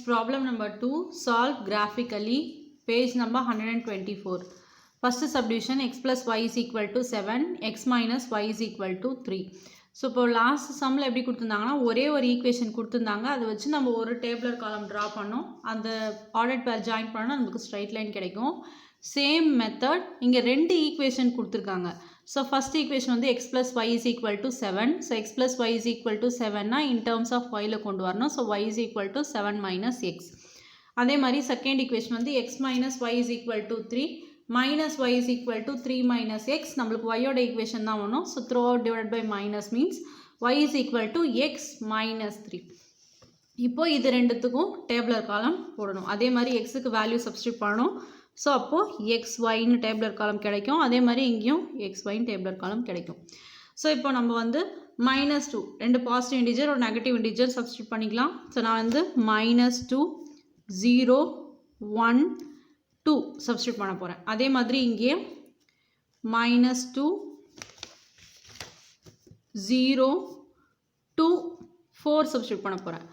problem number 2. Solve graphically. Page number 124. First subdivision x plus y is equal to 7, x minus y is equal to 3. So, இப்போ last சம்மில் எப்படி கொடுத்துருந்தாங்கன்னா ஒரே ஒரு equation கொடுத்துருந்தாங்க. அதை வச்சு நம்ம ஒரு டேபிளர் காலம் ட்ரா பண்ணோம். அந்த ஆர்டர் பேர் ஜாயின் பண்ணால் நமக்கு ஸ்ட்ரைட் லைன் கிடைக்கும். சேம் மெத்தட் இங்கே ரெண்டு ஈக்குவேஷன் கொடுத்துருக்காங்க. ஸோ ஃபஸ்ட் ஈக்குவேஷன் வந்து x plus y is equal to 7. So x plus y is equal to 7னா in terms of yல கொண்டு வரணும். So y is equal to 7 minus x. அதே மாதிரி second equation வந்து x minus y is equal to 3. minus y is equal to 3 minus x. நம்மளுக்கு y ஓட equation தான் வேணும். So throughout divided by minus means y is equal to x minus 3. இப்போ இது ரெண்டுத்துக்கும் டேபிளர் காலம் போடணும். அதே மாதிரி எக்ஸுக்கு வேல்யூ சப்ஸ்டியூட் பண்ணணும். ஸோ அப்போது xyன்னு டேபிளர் காலம் கிடைக்கும். அதே மாதிரி இங்கேயும் xyன்னு டேபிளர் காலம் கிடைக்கும். ஸோ இப்போ நம்ம வந்து -2 ரெண்டு பாசிட்டிவ் இன்டிஜர் ஒரு நெகட்டிவ் இன்டிஜர் சப்ஸ்டியூட் பண்ணிக்கலாம். ஸோ நான் வந்து -2 0 1 2 சப்ஸ்டியூட் பண்ண போகிறேன். அதே மாதிரி இங்கே -2 0 2 4 சப்ஸ்டியூட் பண்ண போகிறேன்.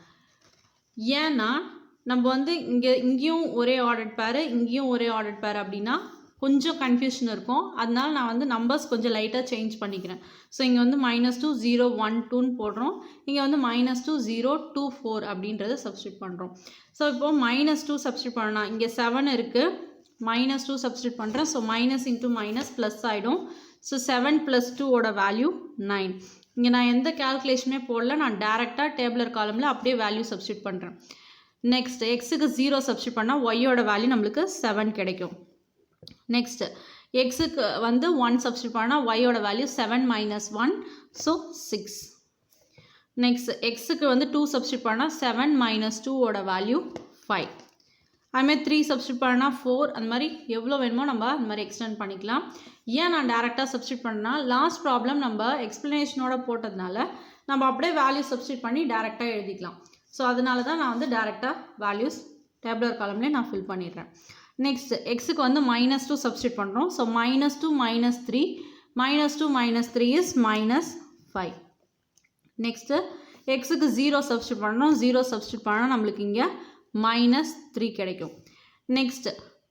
ஏன்னா நம்ம வந்து இங்கேயும் ஒரே ஆர்டர் பேர் இங்கேயும் ஒரே ஆர்டர் பேர் அப்படின்னா கொஞ்சம் கன்ஃபியூஷன் இருக்கும். அதனால நான் வந்து நம்பர்ஸ் கொஞ்சம் லைட்டாக சேஞ்ச் பண்ணிக்கிறேன். ஸோ இங்கே வந்து -2 0 1 2ன்னு போடுறோம். இங்கே வந்து -2 0 2 4 அப்படின்றத சப்ஸ்டியூட் பண்ணுறோம். ஸோ இப்போது -2 சப்ஸ்டியூட் பண்ணலாம். இங்கே 7 இருக்குது. -2 சப்ஸ்டியூட் பண்ணுறேன். So minus into minus plus ஆகிடும். ஸோ 7 + 2ஓட வேல்யூ 9. இங்கே நான் எந்த கேல்குலேஷனுமே போடல. நான் டேரெக்டாக டேபிளர் காலமில் அப்படியே வேல்யூ சப்ஸ்டியூட் பண்ணுறேன். நெக்ஸ்ட் எக்ஸுக்கு 0 சப்ஸ்டியூட் பண்ணால் ஒய்யோட வேல்யூ நம்மளுக்கு 7 கிடைக்கும். நெக்ஸ்ட் எக்ஸுக்கு வந்து 1 சப்ஸ்டியூட் பண்ணால் ஒய்யோட வேல்யூ 7 minus 1 ஸோ 6. நெக்ஸ்ட் எக்ஸுக்கு வந்து 2 சப்ஸ்டியூட் பண்ணால் 7 minus 2ஓட வேல்யூ 5. அதுமாதிரி 3 சப்ஸ்டியூட் பண்ணால் 4. அந்த மாதிரி எவ்வளோ வேணுமோ நம்ம அந்த மாதிரி எக்ஸ்டெண்ட் பண்ணிக்கலாம். ஏன் நான் டேரெக்டாக சப்ஸ்டியூட் பண்ணால் லாஸ்ட் ப்ராப்ளம் நம்ம எக்ஸ்ப்ளனேஷனோட போட்டதுனால நம்ம அப்படியே வேல்யூ சப்ஸ்டியூட் பண்ணி டேரெக்டாக எழுதிக்கலாம். ஸோ அதனால தான் நான் வந்து டேரெக்டாக வேல்யூஸ் டேபிளர் காலம்லேயே நான் ஃபில் பண்ணிடுறேன். நெக்ஸ்ட் எக்ஸுக்கு வந்து -2 சப்ஸ்டியூட் பண்ணுறோம். So -2 -3 -2 -3 is -5. நெக்ஸ்ட்டு எக்ஸுக்கு 0 சப்ஸ்டியூட் பண்ணணும். 0 சப்ஸ்டியூட் பண்ணால் நம்மளுக்கு இங்கே -3 கிடைக்கும். நெக்ஸ்ட்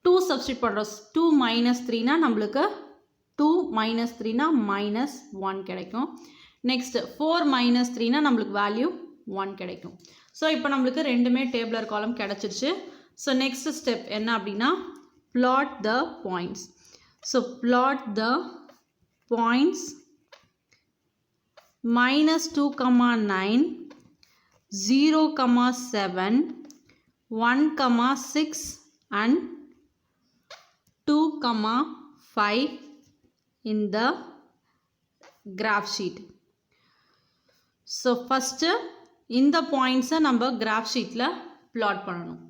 2 சப்ஸ்டியூட் பண்ணுறோம். 2 -3னா நம்மளுக்கு 2 -3னா -1 கிடைக்கும். நெக்ஸ்ட் 4 -3னா நம்மளுக்கு வேல்யூ 1 கிடைக்கும். ஸோ இப்போ நம்மளுக்கு ரெண்டுமே டேபிளர் காலம் கிடச்சிருச்சு. ஸோ நெக்ஸ்ட் ஸ்டெப் என்ன அப்படின்னா plot the points. So plot the points -2, 9 0, 7 1, 6 and 2, 5 in the graph sheet. So first இந்த பாயிண்ட்ஸை நம்ம கிராஃப் ஷீட்டில் பிளாட் பண்ணணும்.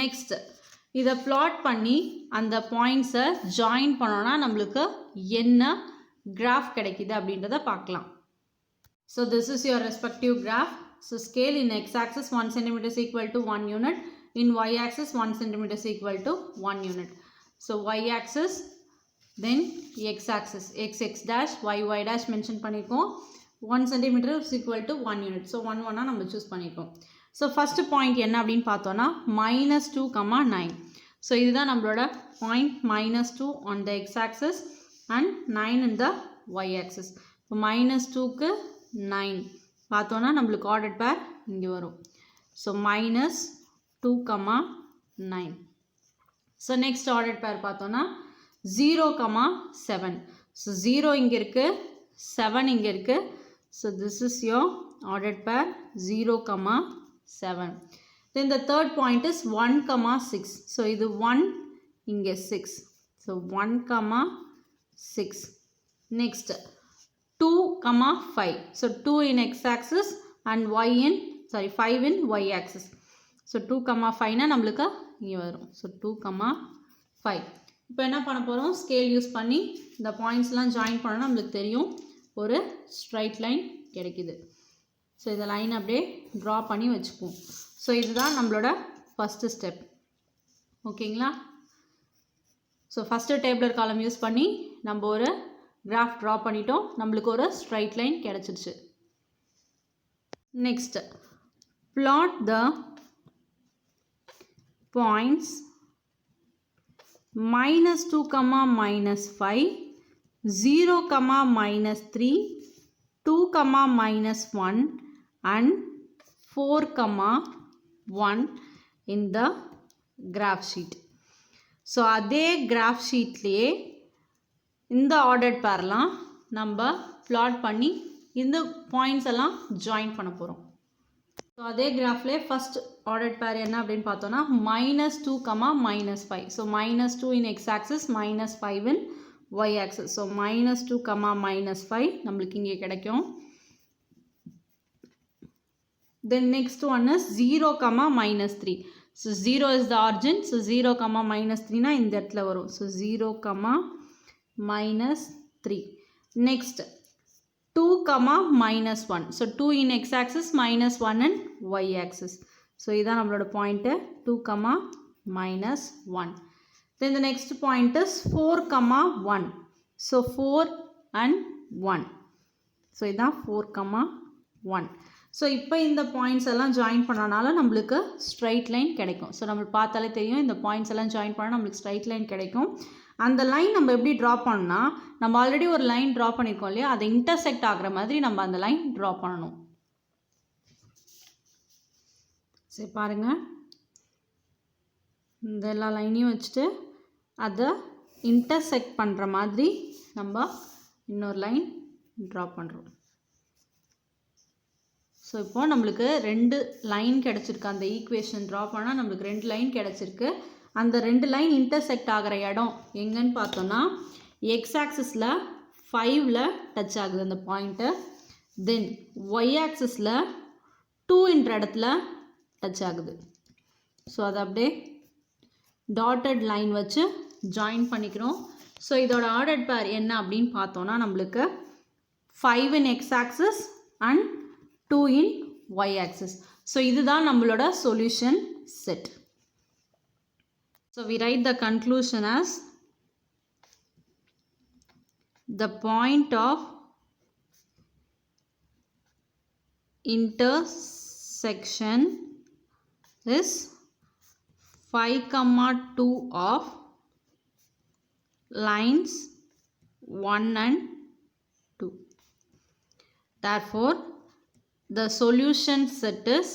நெக்ஸ்ட் இதை பிளாட் பண்ணி அந்த பாயிண்ட்ஸை ஜாயின் பண்ணோன்னா நம்மளுக்கு என்ன கிராஃப் கிடைக்குது அப்படின்றத பார்க்கலாம். So this is your respective graph. So scale in x axis 1 cm is equal to 1 unit. In y axis 1 cm is equal to 1 unit. So y axis then x axis x dash y dash mention பண்ணியிருக்கோம். 1 cm is equal to 1 unit. So 1 1 நம்ம choose பண்ணியிருக்கோம். So first point என்ன அப்படின்னு பார்த்தோன்னா -2, 9. So இதுதான் நம்மளோட point -2 on the x axis and 9 in the y axis. இப்போ -2க்கு 9 பார்த்தோன்னா நம்மளுக்கு ஆர்டர் பேர் இங்கே வரும். ஸோ -2, 9. ஸோ நெக்ஸ்ட் ஆர்டர் பேர் பார்த்தோன்னா 0, 7. ஸோ 0 இங்கே இருக்குது, 7 இங்கே இருக்குது. So this is your ordered pair 0, 7. Then the third point is 1, 6. So இது 1 இங்கே 6. So 1, 6. Next 2, 5. So 2 in x axis and 5 in y axis. So 2, 5னா நம்மளுக்கு இங்கே வரும். So 2, 5. இப்போ என்ன பண்ண போகிறோம், ஸ்கேல் யூஸ் பண்ணி இந்த பாயிண்ட்ஸ்லாம் ஜாயின் பண்ணோன்னா நம்மளுக்கு தெரியும் ஒரு ஸ்ட்ரைட் லைன் கிடைக்குது. ஸோ இந்த லைன் அப்படியே ட்ரா பண்ணி வச்சுப்போம். ஸோ இதுதான் நம்மளோட ஃபஸ்ட்டு ஸ்டெப். ஓகேங்களா? ஸோ ஃபஸ்ட்டு டேபிளர் காலம் யூஸ் பண்ணி நம்ம ஒரு கிராஃப் ட்ரா பண்ணிட்டோம். நம்மளுக்கு ஒரு ஸ்ட்ரைட் லைன் கிடச்சிருச்சு. Next, plot the points minus 2 comma minus 5, 0 comma minus 3, 2 comma minus 1 and 4 comma 1 in the graph sheet. So அதே graph sheetலயே இந்த ordered pairலாம் நம்ம plot பண்ணி இந்த points எல்லாம் join பண்ண போறோம். So அதே graphல first ordered pair என்ன அப்படினு பார்த்தோம்னா minus 2 comma minus 5. So minus 2 in x axis, minus 5 in y axis. So minus 2 comma minus 5 நம்மளுக்கு இங்கே கிடைக்கும். Then next one is 0 comma minus 3. So 0 is the origin. So 0 comma minus 3 na இந்த இடத்துல வரும். So 0 comma minus 3. Next 2 comma minus 1. So 2 in x axis, minus 1 in y axis. So இதான் நம்மளோட point 2 comma minus 1. Then the next point is 4 comma 1. So 4 and 1. So இதான் 4 comma 1. So இப்போ இந்த points எல்லாம் join பண்ணனால நம்மளுக்கு straight line கிடைக்கும். So நம்மளுக்கு பார்த்தாலே தெரியும் இந்த பாயிண்ட்ஸ் எல்லாம் ஜாயின் பண்ணால் நம்மளுக்கு ஸ்ட்ரைட் லைன் கிடைக்கும். அந்த லைன் நம்ம எப்படி ட்ரா பண்ணால் நம்ம ஆல்ரெடி ஒரு லைன் ட்ரா பண்ணியிருக்கோம் இல்லையா, அதை இன்டர்செக்ட் ஆகிற மாதிரி நம்ம அந்த லைன் ட்ரா பண்ணணும். சரி பாருங்கள், இந்த எல்லா லைனையும் வச்சுட்டு அதை இன்டர்செக்ட் பண்ணுற மாதிரி நம்ம இன்னொரு லைன் ட்ரா பண்ணுறோம். ஸோ இப்போ நம்மளுக்கு ரெண்டு லைன் கிடச்சிருக்கு. அந்த ஈக்குவேஷன் ட்ரா பண்ணால் நம்மளுக்கு ரெண்டு லைன் கிடச்சிருக்கு. அந்த ரெண்டு லைன் இன்டர்செக்ட் ஆகிற இடம் எங்கன்னு பார்த்தோன்னா எக்ஸ் ஆக்சிஸில் 5ல் டச் ஆகுது அந்த பாயிண்ட்டு. தென் ஒய் ஆக்சிஸில் 2ன்ற இடத்துல டச் ஆகுது. ஸோ அதை அப்படியே டாட்டட் லைன் வச்சு ஜாயின் பண்ணிக்கிறோம். ஸோ இதோட ஆர்டர்ட் பேர் என்ன அப்படின்னு பார்த்தோன்னா நம்மளுக்கு 5 in x axis and 2 in y axis. So இதுதான் நம்மளோட solution set. So we write the conclusion as the point of intersection is 5,2 of lines 1 and 2. Therefore the solution set is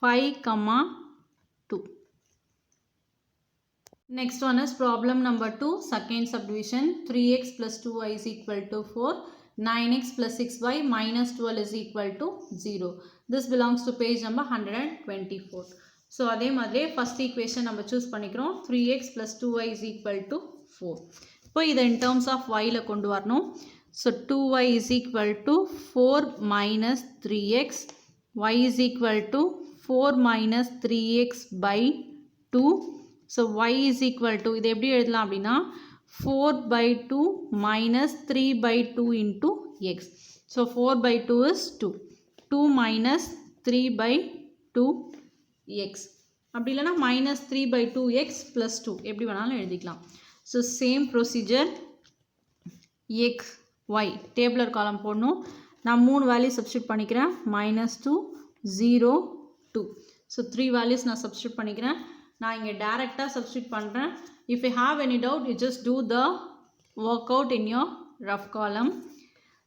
5,2. Next one is problem number 2, second subdivision. 3x plus 2y is equal to 4. 9x plus 6y minus 12 is equal to 0. This belongs to page number 124. So அதே மாதிரி first equation நம்ம choose பண்ணிக்கிறோம். 3x plus 2y is equal to 4. இப்போ இதை in terms of yல கொண்டு வரணும். So 2y is equal to 4 minus 3x. y is equal to 4 minus 3x by 2. So y is equal to, இதை எப்படி எழுதலாம் அப்படின்னா 4 by 2 minus 3 by 2 into x. So 4 by 2 is 2. 2 minus 3 by 2 x. அப்படி இல்லைனா minus 3 by 2x plus 2 எப்படி வேணாலும் எழுதிக்கலாம். So same procedure, x, y, tabular column போடணும். நான் 3 values substitute பண்ணிக்கிறேன். -2, 0, 2. So 3 values நான் substitute பண்ணிக்கிறேன். நான் இங்கே டைரெக்டாக substitute பண்ணுறேன். If you have any doubt, you just do the workout in your rough column.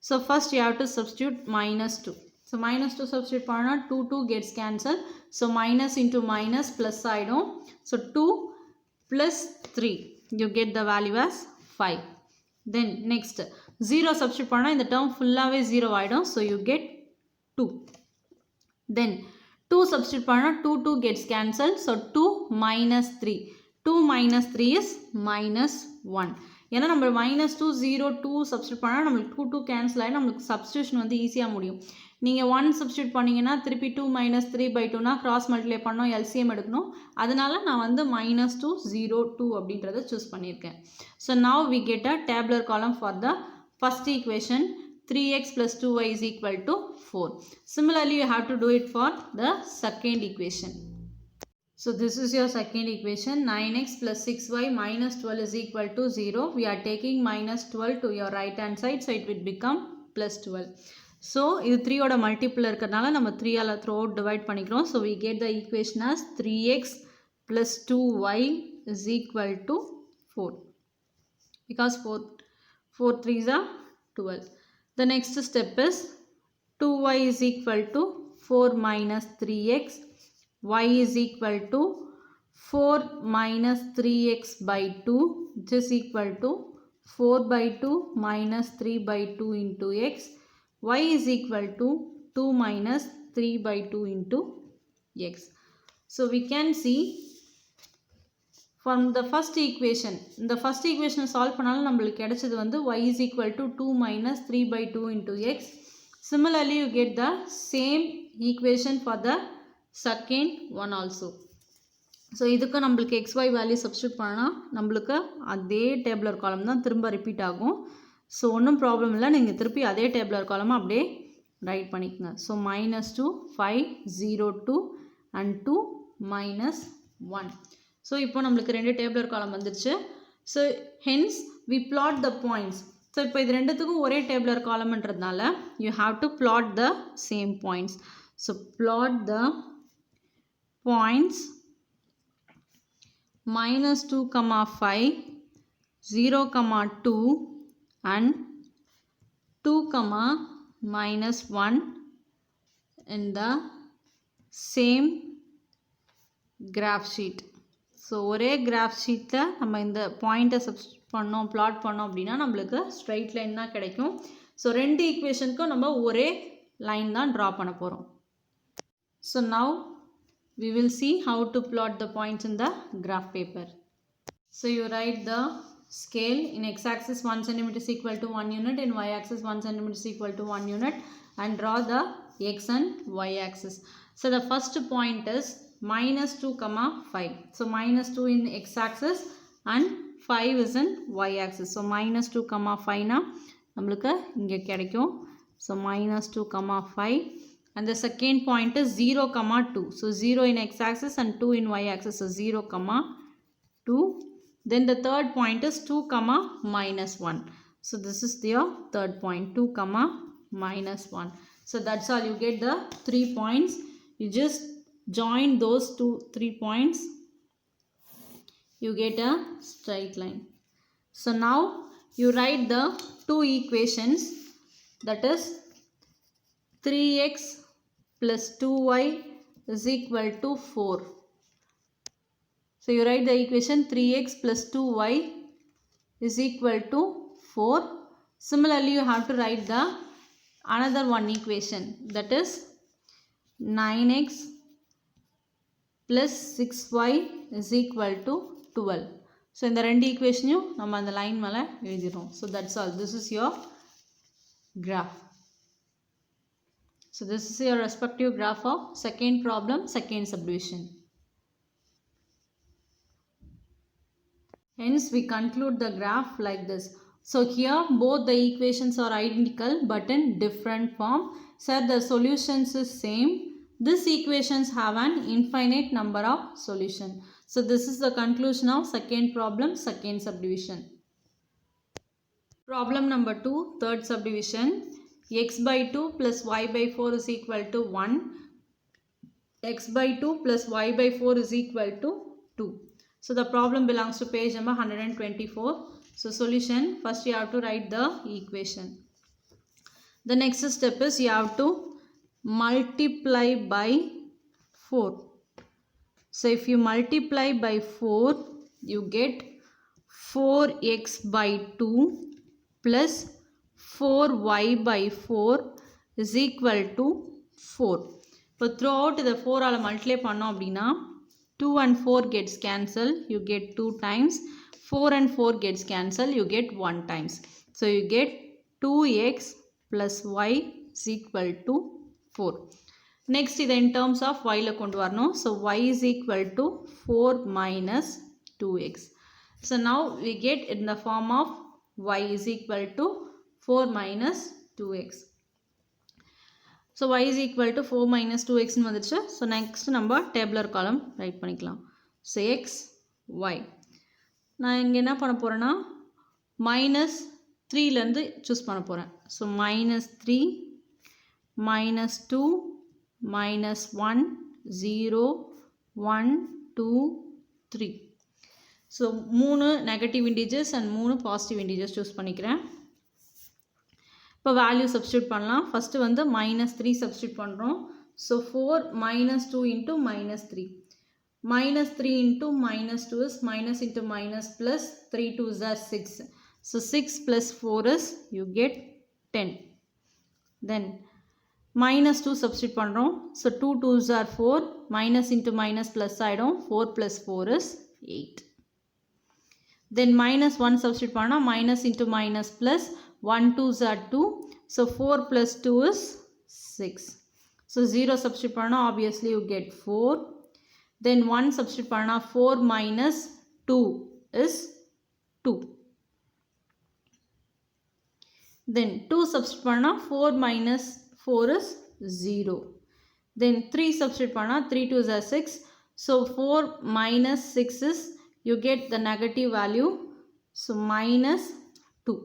So first you have to substitute -2. So -2 substitute பண்ணா 2 2 gets cancelled. So minus into minus plus ஆயிடும். So 2 plus 3. You get the value as 5. Then next 0 substitute பண்ணா இந்த term full-ஆவே 0 ஆயிடும். So you get 2. Then 2 substitute பண்ணா 2 2 gets cancelled. So 2 minus 3. 2 minus 3 is minus 1. ஏன்னா நம்ம -2 0 2 substitute பண்ணா நமக்கு 2 2 cancel ஆகி நமக்கு substitution வந்து ஈஸியாக முடியும். நீங்கள் 1 substitute பண்ணிங்கன்னா திருப்பி 2 minus 3 by 2னா cross multiply பண்ணோம், LCM எடுக்கணும். அதனால நான் வந்து -2 0 2 அப்படின்றத சூஸ் பண்ணியிருக்கேன். So now we get a tabular column for the first equation. 3x plus 2y is equal to 4. Similarly, you have to do it for the second equation. So this is your second equation. 9x plus 6y minus 12 is equal to 0. We are taking minus 12 to your right hand side, so it will become plus 12. So இது 3 ஓட multiple இருக்கிறதுனால நம்ம 3 all through out divide பண்ணிக்கிறோம். So we get the equation as 3x plus 2y is equal to 4 because 4 3s are 12. The next step is 2y is equal to 4 minus 3x, y is equal to 4 minus 3x by 2, which is equal to 4 by 2 minus 3 by 2 into x, y is equal to 2 minus 3 by 2 into x. So we can see from the first equation, இந்த first equation solve பண்ணாலும் நம்மளுக்கு கிடைச்சது வந்து y is equal to 2 minus 3 by 2 into x. Similarly, you get the same equation for the second one also. So இதுக்கு நம்மளுக்கு xy value substitute பண்ணால் நம்மளுக்கு அதே டேபிளர் காலம் தான் திரும்ப ரிப்பீட் ஆகும். ஸோ ஒன்றும் ப்ராப்ளம் இல்லை, நீங்கள் திருப்பி அதே டேபிளர் காலமாக அப்படியே ரைட் பண்ணிக்கோங்க. So -2 5 0 2 and 2 -1. ஸோ இப்போ நம்மளுக்கு 2 டேபிளர் காலம் வந்துருச்சு. So hence we plot the points. So இப்போ இது ரெண்டுத்துக்கும் ஒரே டேபிளர் காலம்ன்றதுனால you have to plot the same points. So plot the points -2, 5, 0, 2 and 2, -1 in the same graph sheet. So ஒரே graph ஷீட்டில் நம்ம இந்த பாயிண்ட்டை சப்ஸ்டிட் பண்ணோம், பிளாட் பண்ணோம் அப்படின்னா நம்மளுக்கு ஸ்ட்ரைட் லைன் தான் கிடைக்கும். ஸோ ரெண்டு ஈக்குவேஷனுக்கும் நம்ம ஒரே லைன் தான் ட்ரா பண்ண போகிறோம். So now we will see how to plot the points in the graph paper. So you write the scale. In x-axis 1 cm is equal to 1 unit, in y-axis 1 cm is equal to 1 unit, and draw the x and y-axis. So the first point is -2, 5. So -2 in x-axis and 5 is in y-axis. So -2, 5 na நம்மளுக்கு இங்கே கிடைக்கும். So -2, 5. And the second point is 0, 2. So 0 in x-axis and 2 in y-axis. So 0, 2. Then the third point is 2, -1. So this is your third point, 2, -1. So that's all. You get the 3 points. You just join those 3 points. You get a straight line. So now you write the 2 equations. That is 3x plus 2y is equal to 4. So you write the equation 3x plus 2y is equal to 4. Similarly, you have to write the another one equation, that is 9x plus 6y is equal to 12. So இந்த ரெண்டு ஈக்குவேஷனையும் நம்ம அந்த line மேலே எழுதிடும். So that's all. This is your graph. So this is your respective graph of second problem, second subdivision. Hence we conclude the graph like this. So here both the equations are identical but in different form. So the solutions is same. These equations have an infinite number of solutions. So this is the conclusion of second problem, second subdivision. Problem number 2, third subdivision. X by 2 plus y by 4 is equal to 1. X by 2 plus y by 4 is equal to 2. So the problem belongs to page number 124. So solution, first you have to write the equation. The next step is you have to multiply by 4. So if you multiply by 4, you get 4x by 2 plus 4y by 4 is equal to 4. இப்போ throughout the 4 all multiply பண்ணோம் அப்படின்னா 2 and 4 gets cancelled, you get 2 times. 4 and 4 gets cancelled, you get 1 times. So you get 2x plus y is equal to 4. Next இதை in terms of yல கொண்டு வரணும். So y is equal to 4 minus 2x. So now we get in the form of y is equal to 4 minus 2x. So y is equal to 4 minus 2x ன்னு வந்துருச்சு. So next நம்ம டேபிளர் காலம் right பண்ணிக்கலாம். So x, y. நான் இங்கே என்ன பண்ண போகிறேன்னா -3லேருந்து சூஸ் பண்ண போகிறேன். So -3 minus 2, minus 1, 0, 1, 2, 3. So 3 negative integers and 3 positive integers choose பண்ணிக்கிறேன். இப்போ value substitute பண்ணலாம். First வந்து minus 3 substitute பண்ணுறோம். So 4 minus 2 into minus 3. Minus 3 into minus 2 is minus into minus plus 3 2s are 6. So 6 plus 4 is you get 10. Then minus 2 substitute பண்ணுறோம். So 2 2s are 4. Minus into minus plus ஆயிடும். 4 plus 4 is 8. Then minus 1 substitute பண்ணா minus into minus plus 1 2s are 2. So 4 plus 2 is 6. So 0 substitute பண்ணா obviously you get 4. Then 1 substitute பண்ணா 4 minus 2 is 2. Then 2 substitute பண்ணா 4 minus 4 is 0. Then 3 substitute பண்ணா 3 2s are 6. So 4 minus 6 is you get the negative value. So minus 2.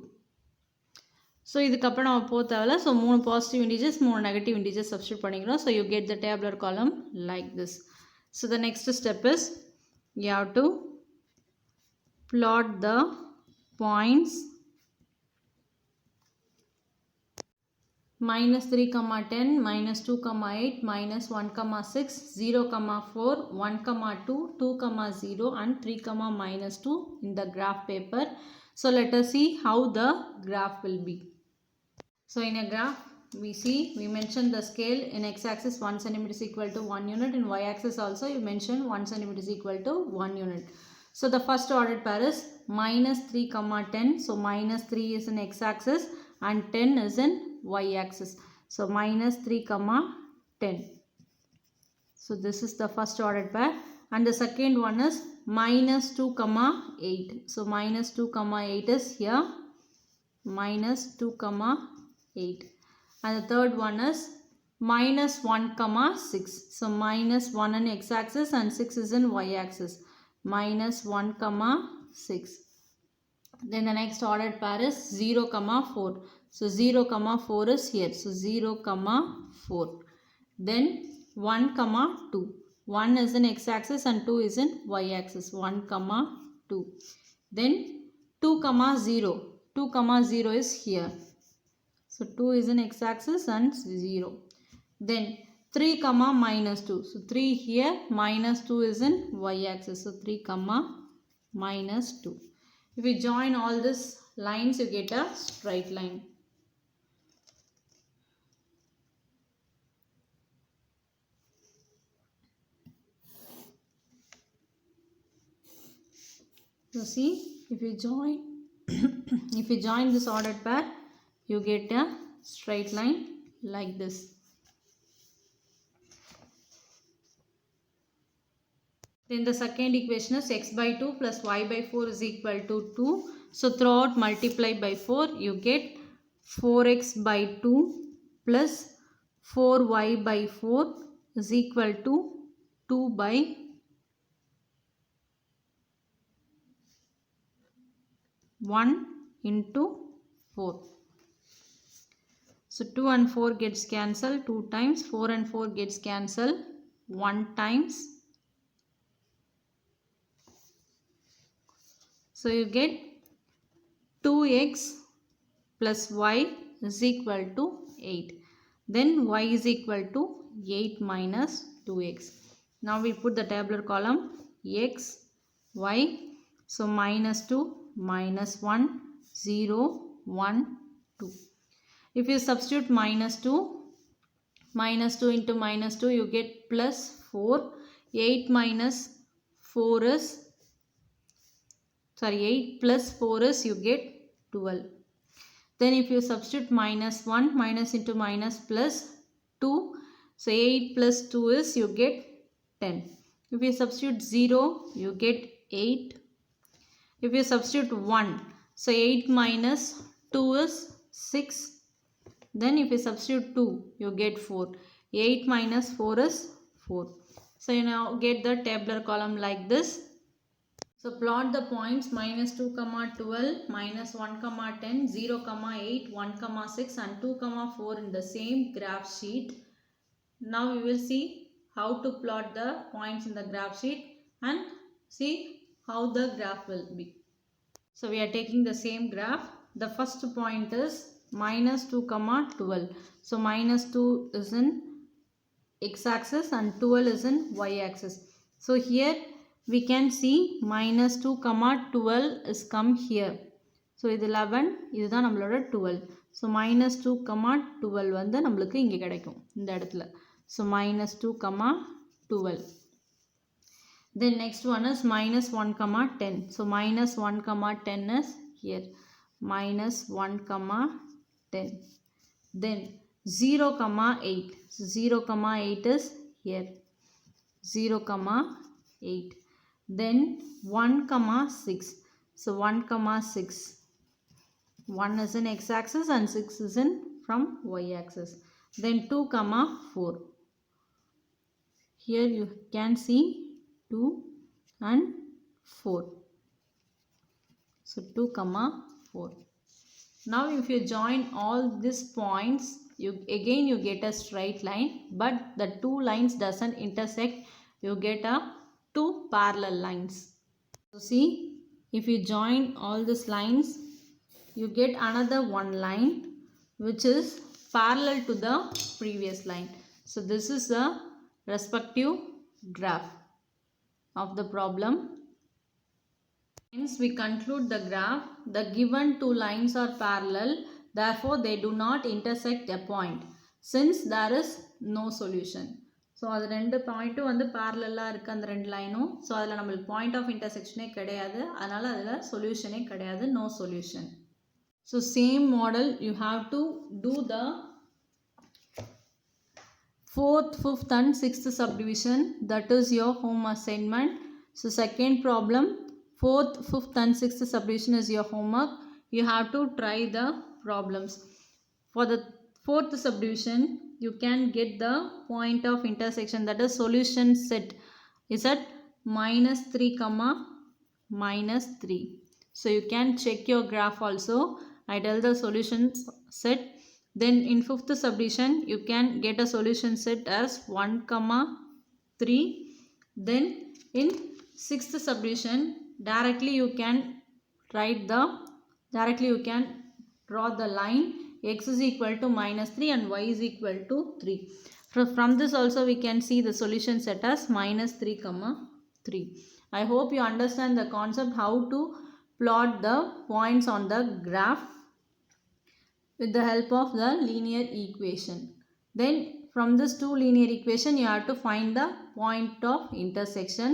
So இதுக்கப்புறம் நம்ம போக தேவையில்ல. So 3 positive integers 3 negative integers substitute பண்ணிக்கிறோம். So you get the tabular column like this. So the next step is you have to plot the points minus 3 comma 10, minus 2 comma 8, minus 1 comma 6, 0 comma 4, 1 comma 2, 2 comma 0 and 3 comma minus 2 in the graph paper. So let us see how the graph will be. So in a graph we mentioned the scale in x-axis 1 cm is equal to 1 unit, in y-axis also you mentioned 1 cm is equal to 1 unit. So the first ordered pair is minus 3 comma 10. So minus 3 is in x-axis and 10 is in y-axis. So minus 3 comma 10. So this is the first ordered pair, and the second one is minus 2 comma 8. So minus 2 comma 8 is here, minus 2 comma 8. And the third one is minus 1 comma 6. So minus 1 in x-axis and 6 is in y-axis. Minus 1 comma 6. Then the next ordered pair is 0 comma 4. So 0 comma 4 is here. So 0 comma 4. Then 1 comma 2. 1 is in x-axis and 2 is in y-axis. 1 comma 2. Then 2 comma 0. 2 comma 0 is here. So 2 is in x-axis and 0. Then 3 comma minus 2. So 3 here, minus 2 is in y-axis. So 3 comma minus 2. If you join all these lines, you get a straight line. So see, if you join if you join this ordered pair, you get a straight line like this. Then the second equation is x by 2 plus y by 4 is equal to 2. So throughout multiply by 4, you get 4x by 2 plus 4y by 4 is equal to 2 by 1 into 4. So 2 and 4 gets cancelled 2 times, 4 and 4 gets cancelled 1 times. So you get 2x plus y is equal to 8. Then y is equal to 8 minus 2x. Now we put the tabular column x, y. So minus 2, minus 1, 0, 1, 2. If you substitute minus 2 into minus 2, you get plus 4. 8 minus 4 is, 8 plus 4 is you get 12. Then if you substitute minus 1, minus into minus plus 2. So 8 plus 2 is you get 10. If you substitute 0, you get 8. If you substitute 1, so 8 minus 2 is 6. Then if you substitute 2, you get 4. 8 minus 4 is 4. So you now get the tabular column like this. So plot the points minus 2 comma 12, minus 1 comma 10, 0 comma 8, 1 comma 6 and 2 comma 4 in the same graph sheet. Now we will see how to plot the points in the graph sheet and see how the graph will be. So we are taking the same graph. The first point is minus 2 comma 12. So minus 2 is in x-axis and 12 is in y-axis. So here we can see minus 2 comma 12 is come here. So இது 11, இதுதான் நம்மளோட 12. So minus 2 comma 12 வந்து நம்மளுக்கு இங்கே கிடைக்கும் இந்த இடத்துல. So minus 2 comma 12. Then next one is minus 1 comma 10. So minus 1 comma 10 is here. Minus 1 comma 10. Then 0 comma 8. So 0 comma 8 is here. 0 comma 8. Then 1 comma 6. So 1 comma 6. 1 is in x-axis and 6 is in from y-axis. Then 2 comma 4. Here you can see 2 and 4. So 2 comma 4. Now if you join all these points, you get a straight line, but the two lines doesn't intersect. You get a two parallel lines. So see, if you join all these lines, you get another one line which is parallel to the previous line. So this is the respective graph of the problem. Hence we conclude the graph. The given two lines are parallel, therefore they do not intersect a point since there is no solution. So அது ரெண்டு பாயிண்ட்டும் வந்து parallel-ஆ இருக்கு அந்த ரெண்டு லைனும். So அதில் நம்மளுக்கு பாயிண்ட் ஆஃப் இன்டர்செக்ஷனே கிடையாது, அதனால் அதில் சொல்யூஷனே கிடையாது, no solution. So same model you have to do the 4th, 5th and 6th subdivision. That is your home assignment. So second problem, 4th, 5th and 6th subdivision is your homework. You have to try the problems. For the 4th subdivision, you can get the point of intersection, that is solution set is at minus 3 comma minus 3. So you can check your graph also. I tell the solution set. Then in 5th subdivision, you can get a solution set as 1 comma 3. Then in 6th subdivision, directly you can draw the line x is equal to minus 3 and y is equal to 3. From this also we can see the solution set as minus 3 comma 3. I hope you understand the concept how to plot the points on the graph with the help of the linear equation. Then from this two linear equation you have to find the point of intersection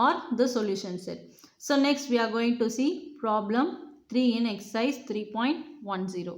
or the solution set. So next we are going to see problem 3 in exercise 3.10.